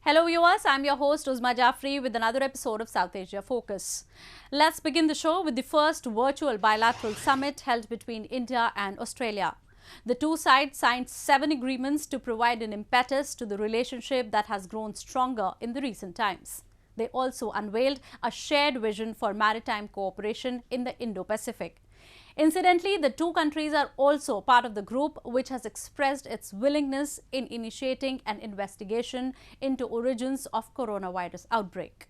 Hello viewers, I'm your host Uzma Jafri with another episode of South Asia Focus. Let's begin the show with the first virtual bilateral summit held between India and Australia. The two sides signed 7 agreements to provide an impetus to the relationship that has grown stronger in the recent times. They also unveiled a shared vision for maritime cooperation in the Indo-Pacific. Incidentally, the two countries are also part of the group which has expressed its willingness in initiating an investigation into origins of coronavirus outbreak.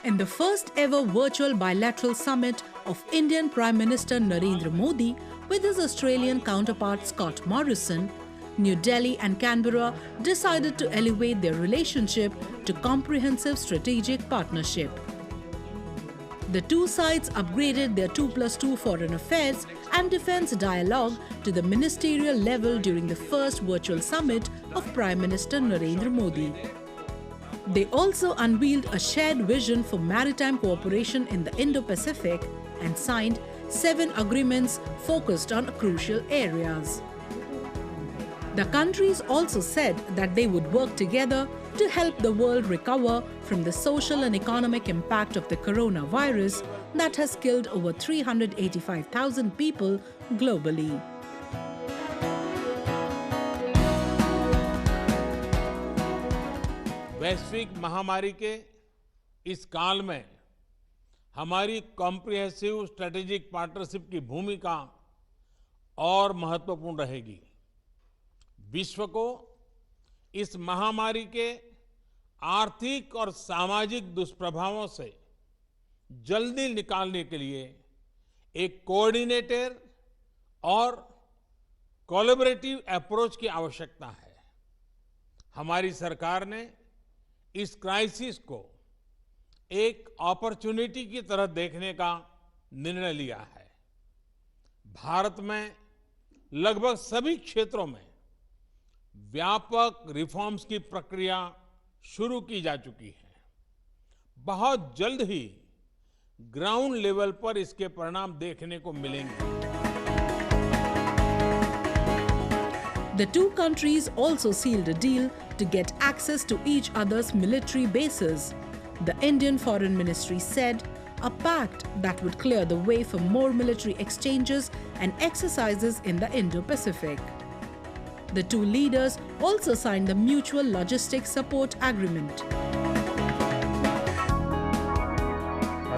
In the first ever virtual bilateral summit of Indian Prime Minister Narendra Modi with his Australian counterpart Scott Morrison, New Delhi and Canberra decided to elevate their relationship to comprehensive strategic partnership. The two sides upgraded their 2+2 foreign affairs and defence dialogue to the ministerial level during the first virtual summit of Prime Minister Narendra Modi. They also unveiled a shared vision for maritime cooperation in the Indo-Pacific and signed 7 agreements focused on crucial areas. The countries also said that they would work together to help the world recover from the social and economic impact of the coronavirus that has killed over 385,000 people globally. वैश्विक महामारी के इस काल में हमारी comprehensive strategic partnership की भूमिका और महत्वपूर्ण रहेगी। विश्व को इस महामारी के आर्थिक और सामाजिक दुष्प्रभावों से जल्दी निकालने के लिए एक कोऑर्डिनेटेड और कोलैबोरेटिव अप्रोच की आवश्यकता है। हमारी सरकार ने इस क्राइसिस को एक अपॉर्चुनिटी की तरह देखने का निर्णय लिया है। भारत में लगभग सभी क्षेत्रों में व्यापक रिफॉर्म्स की प्रक्रिया शुरू की जा चुकी है। बहुत जल्द ही ग्राउंड लेवल पर इसके परिणाम देखने को मिलेंगे। The two countries also sealed a deal to get access to each other's military bases. The Indian Foreign Ministry said, a pact that would clear the way for more military exchanges and exercises in the Indo-Pacific. The two leaders also signed the Mutual Logistics Support Agreement.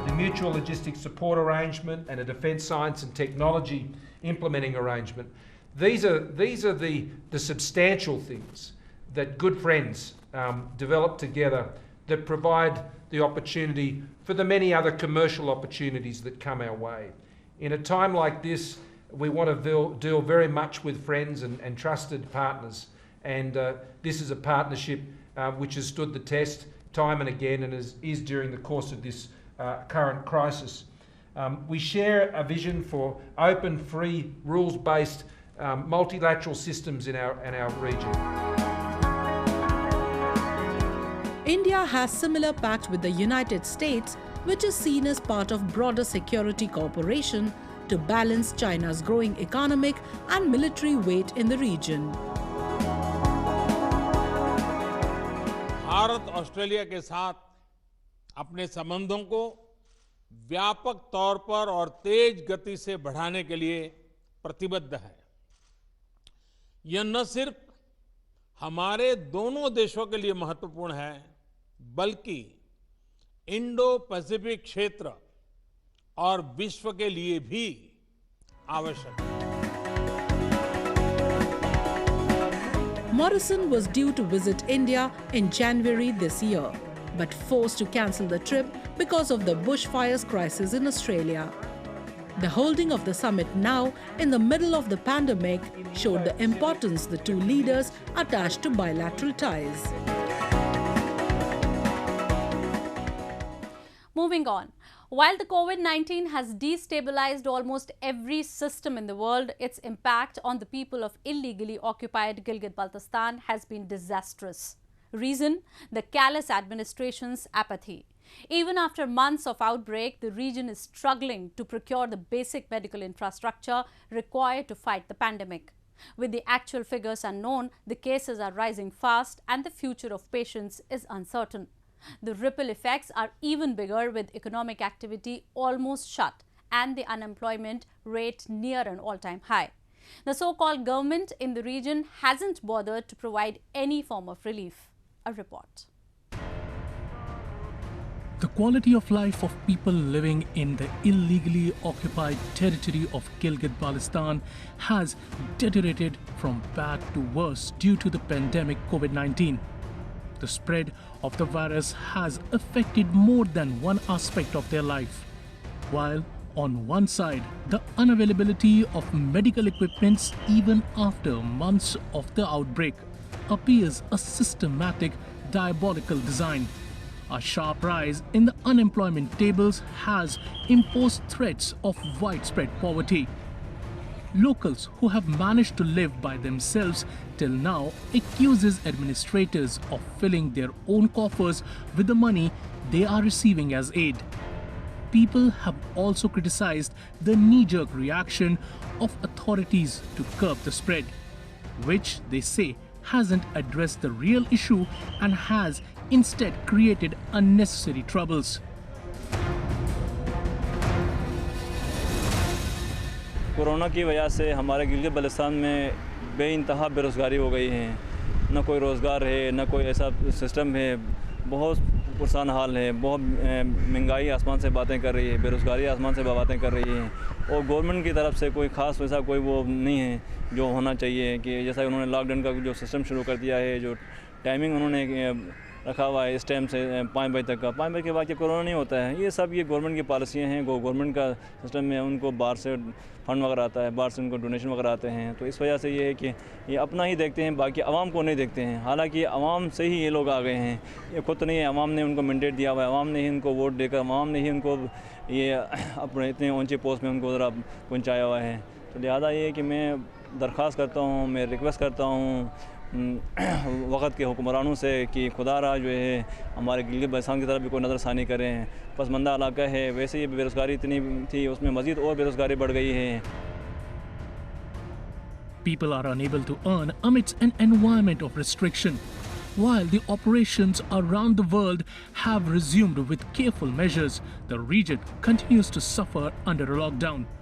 The Mutual Logistics Support Arrangement and a Defence Science and Technology Implementing Arrangement. These are the substantial things that good friends develop together that provide the opportunity for the many other commercial opportunities that come our way. In a time like this, we want to deal very much with friends and trusted partners, and this is a partnership which has stood the test time and again and is during the course of this current crisis. We share a vision for open, free, rules-based multilateral systems in our region. India has similar pact with the United States, which is seen as part of broader security cooperation to balance China's growing economic and military weight in the region. Bharat Australia के साथ अपने संबंधों को व्यापक तौर पर और तेज गति से बढ़ाने के लिए प्रतिबद्ध है। यह न सिर्फ हमारे दोनों देशों के लिए महत्वपूर्ण है, बल्कि इंडो पैसिफिक क्षेत्र और विश्व के लिए भी आवश्यक है। Morrison was due to visit India in January this year, but forced to cancel the trip because of the bushfires crisis in Australia. The holding of the summit now, in the middle of the pandemic, showed the importance the two leaders attached to bilateral ties. Moving on. While the COVID-19 has destabilized almost every system in the world, its impact on the people of illegally occupied Gilgit-Baltistan has been disastrous. Reason? The callous administration's apathy. Even after months of outbreak, the region is struggling to procure the basic medical infrastructure required to fight the pandemic. With the actual figures unknown, the cases are rising fast and the future of patients is uncertain. The ripple effects are even bigger with economic activity almost shut and the unemployment rate near an all-time high. The so-called government in the region hasn't bothered to provide any form of relief. A report. The quality of life of people living in the illegally occupied territory of Gilgit-Baltistan has deteriorated from bad to worse due to the pandemic COVID-19. The spread of the virus has affected more than one aspect of their life. While on one side, the unavailability of medical equipments even after months of the outbreak appears a systematic, diabolical design. A sharp rise in the unemployment tables has imposed threats of widespread poverty. Locals who have managed to live by themselves till now accuses administrators of filling their own coffers with the money they are receiving as aid. People have also criticized the knee-jerk reaction of authorities to curb the spread, which they say hasn't addressed the real issue and has instead created unnecessary troubles. Corona की वजह से हमारे गिलगित बल्तिस्तान में बेइंतहा बेरोज़गारी हो गई है। न कोई रोज़गार है, न कोई ऐसा सिस्टम है। बहुत पुरसान हाल है। बहुत महंगाई आसमान से बातें कर रही है, बेरोज़गारी आसमान से बातें कर रही है। और गवर्नमेंट की तरफ से कोई ख़ास वैसा कोई वो नहीं है जो होना चाहिए कि जैसा उन्होंने लॉकडाउन का जो सिस्टम शुरू कर दिया है, जो टाइमिंग उन्होंने रखा हुआ है इस टाइम से 5 बजे तक का, 5 बजे के बाद ये कोरोना नहीं होता है। ये सब ये गवर्नमेंट की पॉलिसियाँ हैं। गवर्नमेंट का सिस्टम में उनको बाहर से फंड वगैरह आता है, बाहर से उनको डोनेशन वगैरह आते हैं। तो इस वजह से ये है कि ये अपना ही देखते हैं, बाकी आवाम को नहीं देखते हैं। हालांकि आवाम से ही ये लोग आ गए हैं, ये खुद नहीं है। आवाम ने उनको मैंडेट दिया हुआ है, आवाम ने ही उनको वोट देकर, आवाम ने ही उनको ये अपने इतने ऊँचे पोस्ट में उनको ज़रा पहुँचाया हुआ है। तो लिहाजा ये है कि मैं दरख्वास्त करता हूँ, मैं रिक्वेस्ट करता हूँ वक़्त के हुक्मरानों से कि खुदा रहा जो है हमारे गिलगित बल्तिस्तान की तरफ भी कोई नज़रसानी करें। पसमंदा इलाका है, वैसे ही बेरोज़गारी इतनी थी, उसमें मज़ीद और बेरोज़गारी बढ़ गई है। People are unable to earn amidst an environment of restriction, while the operations around the world have resumed with careful measures. The region continues to suffer under a lockdown.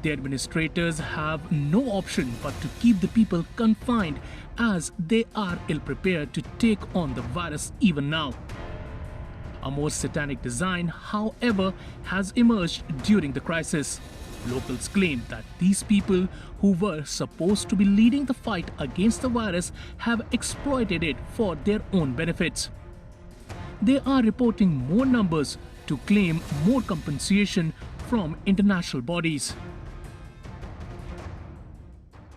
The administrators have no option but to keep the people confined as they are ill-prepared to take on the virus even now. A more satanic design, however, has emerged during the crisis. Locals claim that these people who were supposed to be leading the fight against the virus have exploited it for their own benefits. They are reporting more numbers to claim more compensation from international bodies.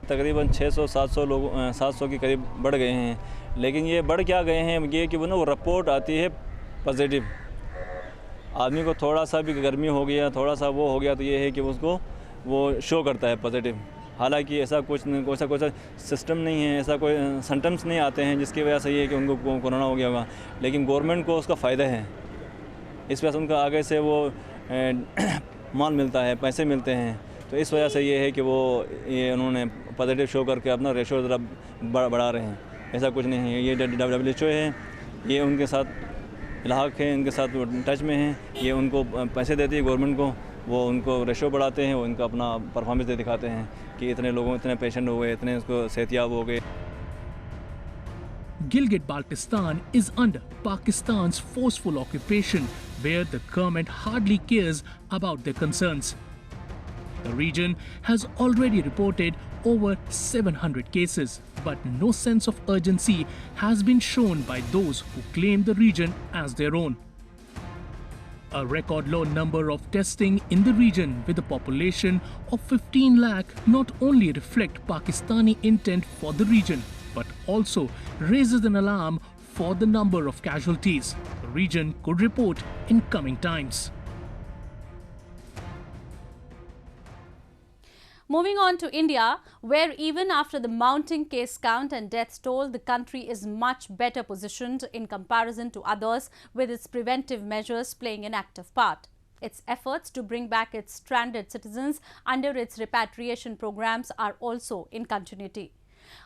तकरीबन 600-700 लोग 700 के करीब बढ़ गए हैं। लेकिन ये बढ़ क्या गए हैं, ये कि वो ना रिपोर्ट आती है पॉजिटिव। आदमी को थोड़ा सा भी गर्मी हो गया, थोड़ा सा वो हो गया, तो ये है कि उसको वो शो करता है पॉजिटिव। हालांकि ऐसा कुछ नहीं, कोई सिस्टम नहीं है, ऐसा कोई सिम्टम्स नहीं आते हैं जिसकी वजह से ये है कि उनको कोरोना हो गया होगा। लेकिन गवर्नमेंट को उसका फ़ायदा है, इस वजह से उनका आगे से वो माल मिलता है, पैसे मिलते हैं। तो इस वजह से ये है कि वो ये उन्होंने पॉजिटिव शो करके अपना रेशो ज़रा बढ़ा रहे हैं। ऐसा कुछ नहीं है। ये WHO है, ये उनके साथ इलाक़ है, उनके साथ टच में हैं। ये उनको पैसे देती है गवर्नमेंट को, वो उनको रेशो बढ़ाते हैं, वो इनका अपना परफॉर्मेंस दे दिखाते हैं कि इतने लोगों, इतने पेशेंट हो गए, इतने उसको सेहतियाब हो गए। Gilgit-Baltistan is under Pakistan's forceful occupation, where the government hardly cares about their concerns. The region has already reported over 700 cases, but no sense of urgency has been shown by those who claim the region as their own. A record low number of testing in the region with a population of 15 lakh not only reflect Pakistani intent for the region, but also raises an alarm for the number of casualties the region could report in coming times. Moving on to India, where even after the mounting case count and death toll, the country is much better positioned in comparison to others, with its preventive measures playing an active part. Its efforts to bring back its stranded citizens under its repatriation programs are also in continuity.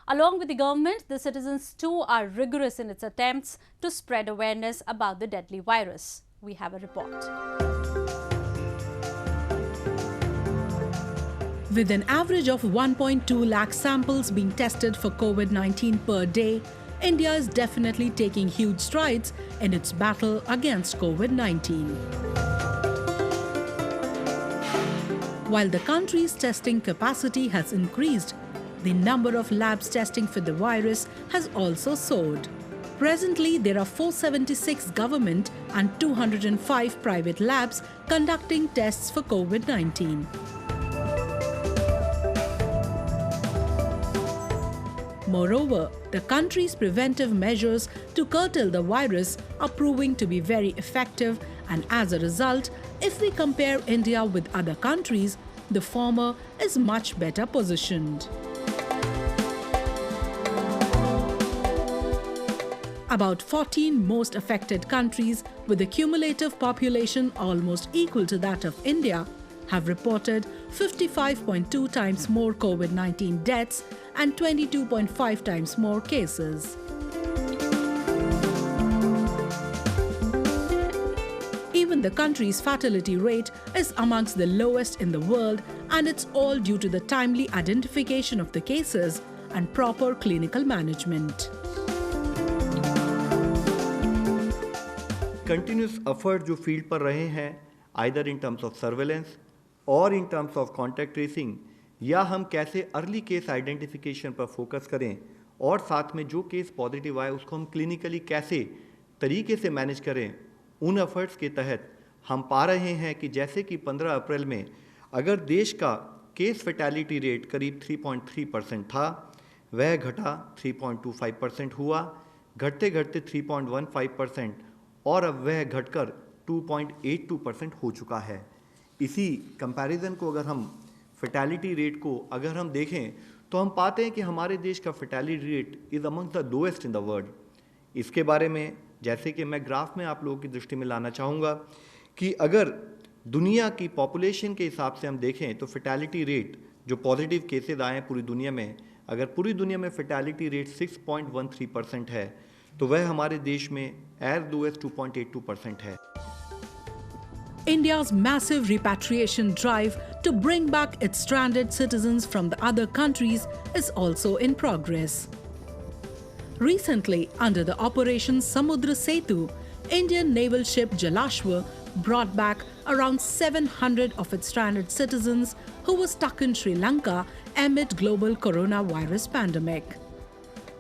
Along with the government, the citizens too are rigorous in its attempts to spread awareness about the deadly virus. We have a report. With an average of 1.2 lakh samples being tested for COVID-19 per day, India is definitely taking huge strides in its battle against COVID-19. While the country's testing capacity has increased, the number of labs testing for the virus has also soared. Presently, there are 476 government and 205 private labs conducting tests for COVID-19. Moreover, the country's preventive measures to curtail the virus are proving to be very effective, and as a result, if we compare India with other countries, the former is much better positioned. About 14 most affected countries with a cumulative population almost equal to that of India have reported 55.2 times more COVID-19 deaths and 22.5 times more cases. Even the country's fatality rate is amongst the lowest in the world, and it's all due to the timely identification of the cases and proper clinical management. Continuous effort जो field पर रहे हैं, either in terms of surveillance और in terms of contact tracing, या हम कैसे early case identification पर focus करें और साथ में जो केस पॉजिटिव आए उसको हम क्लिनिकली कैसे तरीके से मैनेज करें, उन एफर्ट्स के तहत हम पा रहे हैं कि जैसे कि 15 अप्रैल में अगर देश का केस फैटेलिटी रेट करीब 3.3% था, वह घटा 3.25% हुआ, घटते घटते 3.15% और अब वह घटकर 2.82% हो चुका है। इसी कंपैरिजन को अगर हम फैटेलिटी रेट को अगर हम देखें तो हम पाते हैं कि हमारे देश का fatality rate is among the lowest in the world. इसके बारे में जैसे कि मैं ग्राफ में आप लोगों की दृष्टि में लाना चाहूँगा कि अगर दुनिया की पॉपुलेशन के हिसाब से हम देखें तो फैटेलिटी रेट जो पॉजिटिव केसेस आए हैं पूरी दुनिया में, अगर पूरी दुनिया में फैटेलिटी रेट 6.13% है तो वह हमारे देश में एज लो एज 2.82% है। India's massive repatriation drive to bring back its stranded citizens from the other countries is also in progress. Recently, under the Operation Samudra Setu, Indian naval ship Jalashwa brought back around 700 of its stranded citizens who were stuck in Sri Lanka amid global coronavirus pandemic.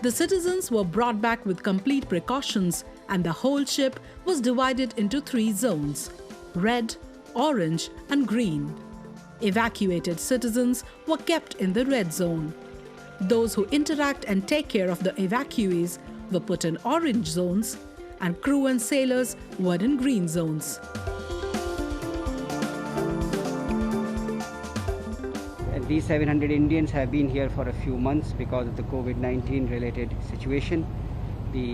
The citizens were brought back with complete precautions, and the whole ship was divided into 3 zones: red, orange and green. Evacuated citizens were kept in the red zone. Those who interact and take care of the evacuees were put in orange zones, and crew and sailors were in green zones. These 700 Indians have been here for a few months because of the COVID-19 related situation, the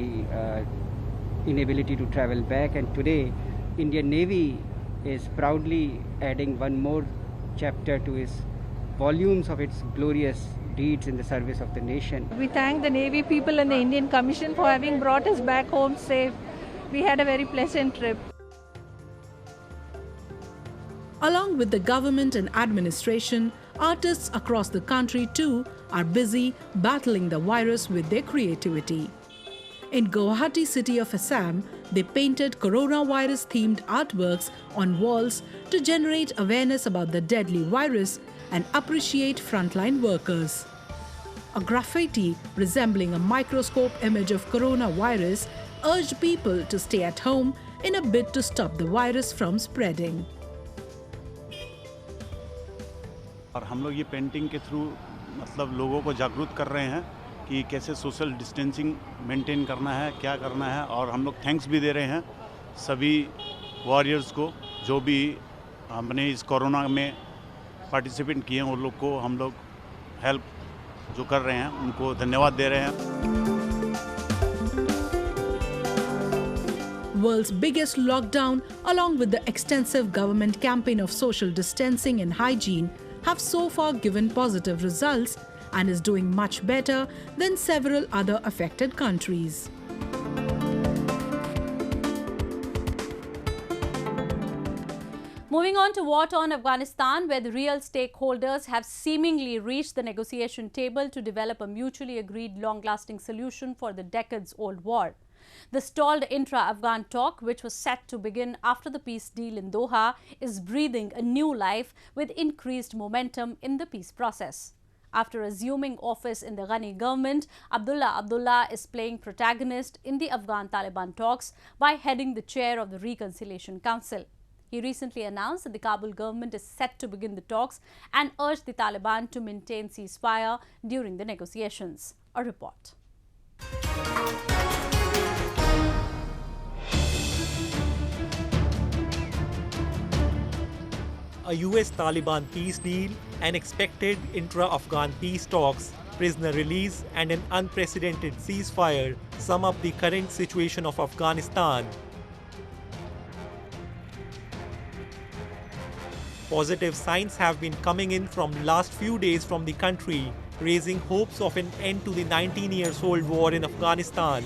inability to travel back, and today Indian Navy is proudly adding one more chapter to its volumes of its glorious deeds in the service of the nation. We thank the Navy people and the Indian Commission for having brought us back home safe. We had a very pleasant trip. Along with the government and administration, artists across the country too are busy battling the virus with their creativity. In Guwahati city of Assam, they painted coronavirus-themed artworks on walls to generate awareness about the deadly virus and appreciate frontline workers. A graffiti resembling a microscope image of coronavirus urged people to stay at home in a bid to stop the virus from spreading. और हम लोग ये painting के through मतलब लोगों को जागरूक कर रहे हैं कि कैसे सोशल डिस्टेंसिंग मेंटेन करना है, क्या करना है, और हम लोग थैंक्स भी दे रहे हैं सभी वॉरियर्स को जो भी हमने इस कोरोना में पार्टिसिपेंट किए हैं, उन लोग को हम लोग हेल्प जो कर रहे हैं उनको धन्यवाद दे रहे हैं। World's biggest lockdown, along with the extensive government campaign of social distancing and hygiene, have so far given positive results and is doing much better than several other affected countries. Moving on to war torn Afghanistan, where the real stakeholders have seemingly reached the negotiation table to develop a mutually agreed long-lasting solution for the decades-old war. The stalled intra-Afghan talk, which was set to begin after the peace deal in Doha, is breathing a new life with increased momentum in the peace process. After assuming office in the Ghani government, Abdullah Abdullah is playing protagonist in the Afghan-Taliban talks by heading the chair of the Reconciliation Council. He recently announced that the Kabul government is set to begin the talks and urged the Taliban to maintain ceasefire during the negotiations. A report. A US-Taliban peace deal, an expected intra-Afghan peace talks, prisoner release and an unprecedented ceasefire sum up the current situation of Afghanistan. Positive signs have been coming in from last few days from the country, raising hopes of an end to the 19-year-old war in Afghanistan.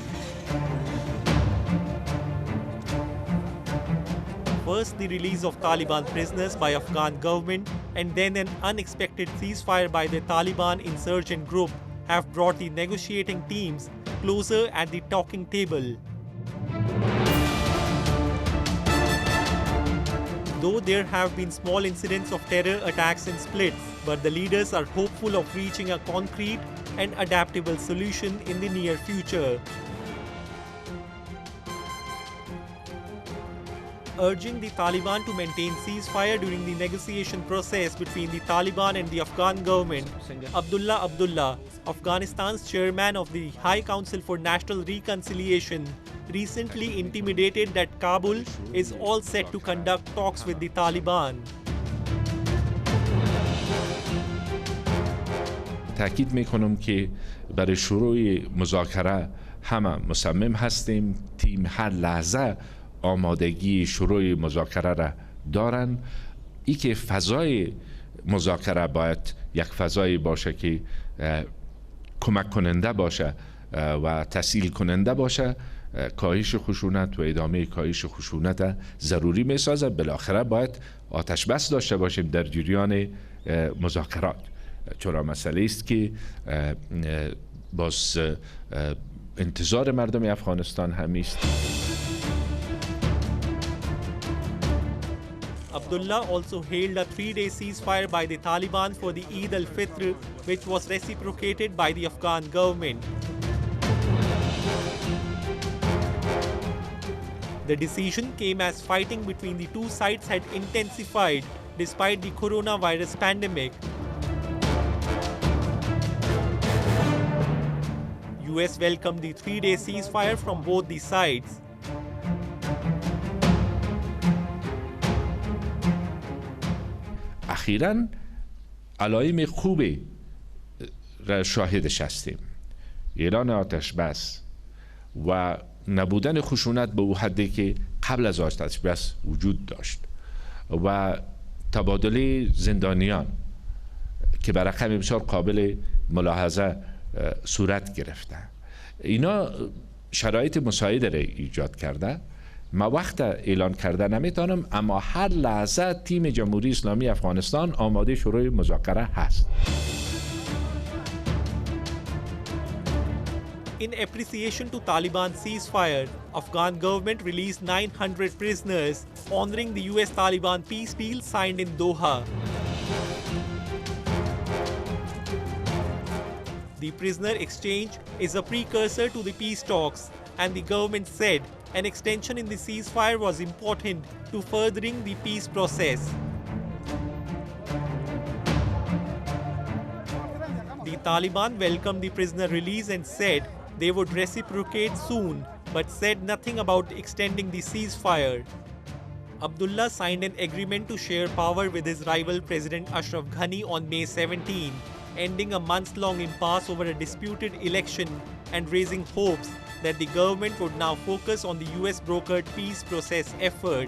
First, the release of Taliban prisoners by Afghan government and then an unexpected ceasefire by the Taliban insurgent group have brought the negotiating teams closer at the talking table. Though there have been small incidents of terror attacks and splits, but the leaders are hopeful of reaching a concrete and adaptable solution in the near future. Urging the Taliban to maintain ceasefire during the negotiation process between the Taliban and the Afghan government, Abdullah Abdullah, Afghanistan's chairman of the High Council for National Reconciliation, recently intimated that Kabul is all set to conduct talks with the Taliban. تأکید میکنم که برای شروع مذاکره همه مصمم هستیم. تیم هر لحظه آمادگی شروع مذاکره را دارن. ای که فضای مذاکره باید یک فضایی باشه که کمک کننده باشه و تسهیل کننده باشه، کاهش خشونت و ادامه کاهش خشونت ضروری میسازه. بالاخره باید آتش بس داشته باشیم در جریان مذاکرات، چرا مسئله است که باز انتظار مردم افغانستان همیست. Abdullah also hailed a 3-day ceasefire by the Taliban for the Eid al-Fitr, which was reciprocated by the Afghan government. The decision came as fighting between the two sides had intensified despite the coronavirus pandemic. US welcomed the 3-day ceasefire from both the sides. اخیراً علائم خوبی را شاهدش هستیم. اعلان آتش بس و نبودن خشونت به اون حدی که قبل از آتش بس وجود داشت و تبادل زندانیان که به رقم بسیار قابل ملاحظه صورت گرفته، اینا شرایط مساعده را ایجاد کرده. ما وقت اعلان کرده نمیتونم، اما هر لحظه تیم جمهوری اسلامی افغانستان آماده شروع مذاکره هست. In appreciation to Taliban ceasefire, Afghan government released 900 prisoners, honoring the US-Taliban peace deal signed in Doha. The prisoner exchange is a precursor to the peace talks, and the government said an extension in the ceasefire was important to furthering the peace process. The Taliban welcomed the prisoner release and said they would reciprocate soon, but said nothing about extending the ceasefire. Abdullah signed an agreement to share power with his rival President Ashraf Ghani on May 17, ending a months-long impasse over a disputed election and raising hopes that the government would now focus on the US-brokered peace process effort.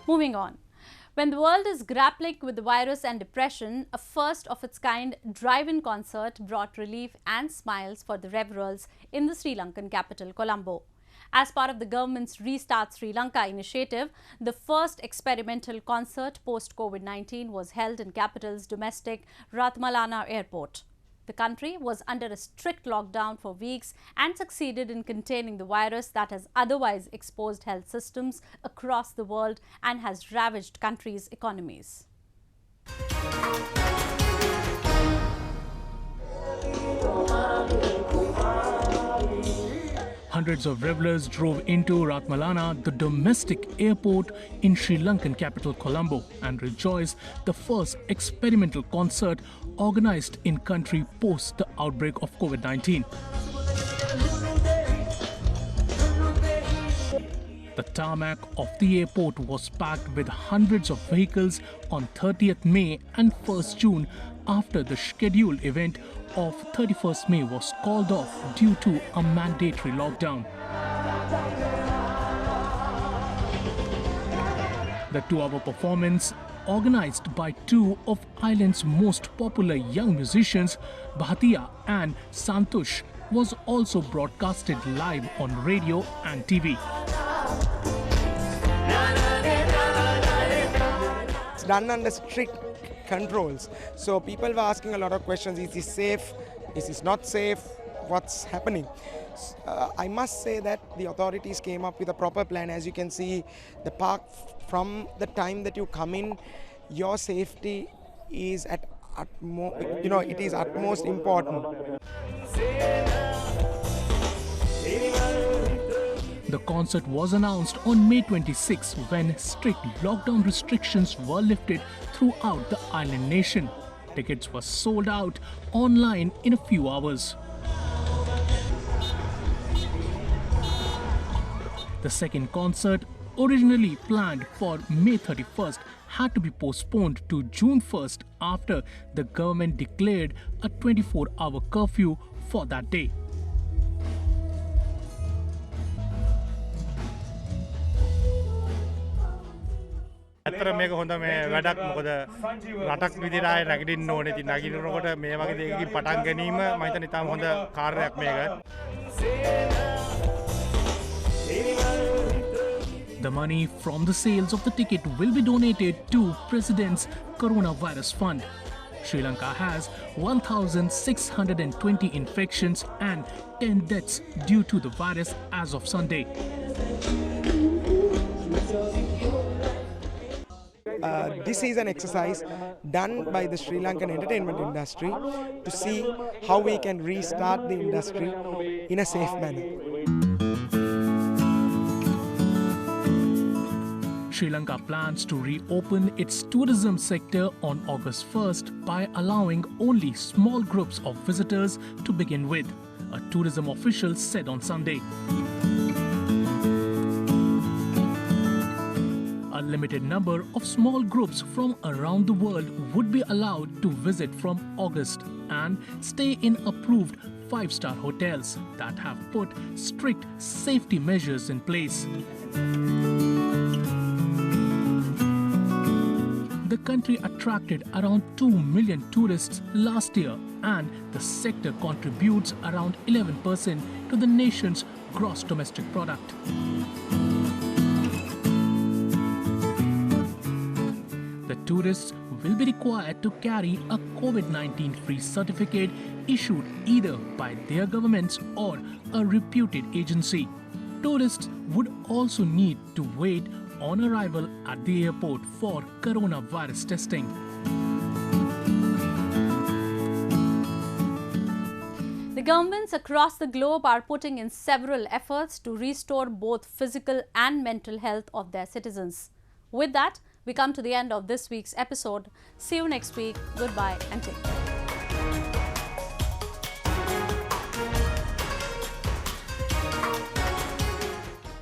Moving on. When the world is grappling with the virus and depression, a first-of-its-kind drive-in concert brought relief and smiles for the revelers in the Sri Lankan capital, Colombo. As part of the government's Restart Sri Lanka initiative, the first experimental concert post-COVID-19 was held in capital's domestic Ratmalana airport. The country was under a strict lockdown for weeks and succeeded in containing the virus that has otherwise exposed health systems across the world and has ravaged countries' economies. Hundreds of revelers drove into Ratmalana, the domestic airport in Sri Lankan capital Colombo, and rejoiced the first experimental concert organized in country post the outbreak of COVID-19. The tarmac of the airport was packed with hundreds of vehicles on 30th May and 1st June after the scheduled event of 31st May was called off due to a mandatory lockdown. The 2-hour performance, organized by two of Ireland's most popular young musicians, Bhatia and Santosh, was also broadcasted live on radio and TV. It's done under strict controls. So people were asking a lot of questions. Is this safe? Is this not safe? What's happening? I must say that the authorities came up with a proper plan. As you can see, the park, from the time that you come in, your safety is at it is utmost important. The concert was announced on May 26 when strict lockdown restrictions were lifted throughout the island nation. Tickets were sold out online in a few hours. The second concert, originally planned for May 31st, had to be postponed to June 1st after the government declared a 24-hour curfew for that day. ඇත්තට මේක හොඳ මේ වැඩක් මොකද රටක් විදිහට ආයේ නැගිටින්න ඕනේ. ඉතින් නැගිටිනකොට මේ වගේ දෙයකින් පටන් ගැනීම මම හිතන්නේ තාම හොඳ කාර්යයක් මේක. The money from the sales of the ticket will be donated to President's Coronavirus Fund. Sri Lanka has 1,620 infections and 10 deaths due to the virus as of Sunday. This is an exercise done by the Sri Lankan entertainment industry to see how we can restart the industry in a safe manner. Sri Lanka plans to reopen its tourism sector on August 1st by allowing only small groups of visitors to begin with, a tourism official said on Sunday. A limited number of small groups from around the world would be allowed to visit from August and stay in approved 5-star hotels that have put strict safety measures in place. The country attracted around 2 million tourists last year, and the sector contributes around 11% to the nation's gross domestic product. The tourists will be required to carry a COVID-19 free certificate issued either by their governments or a reputed agency. Tourists would also need to wait on arrival at the airport for coronavirus testing. The governments across the globe are putting in several efforts to restore both physical and mental health of their citizens. With that, we come to the end of this week's episode. See you next week. Goodbye and take care.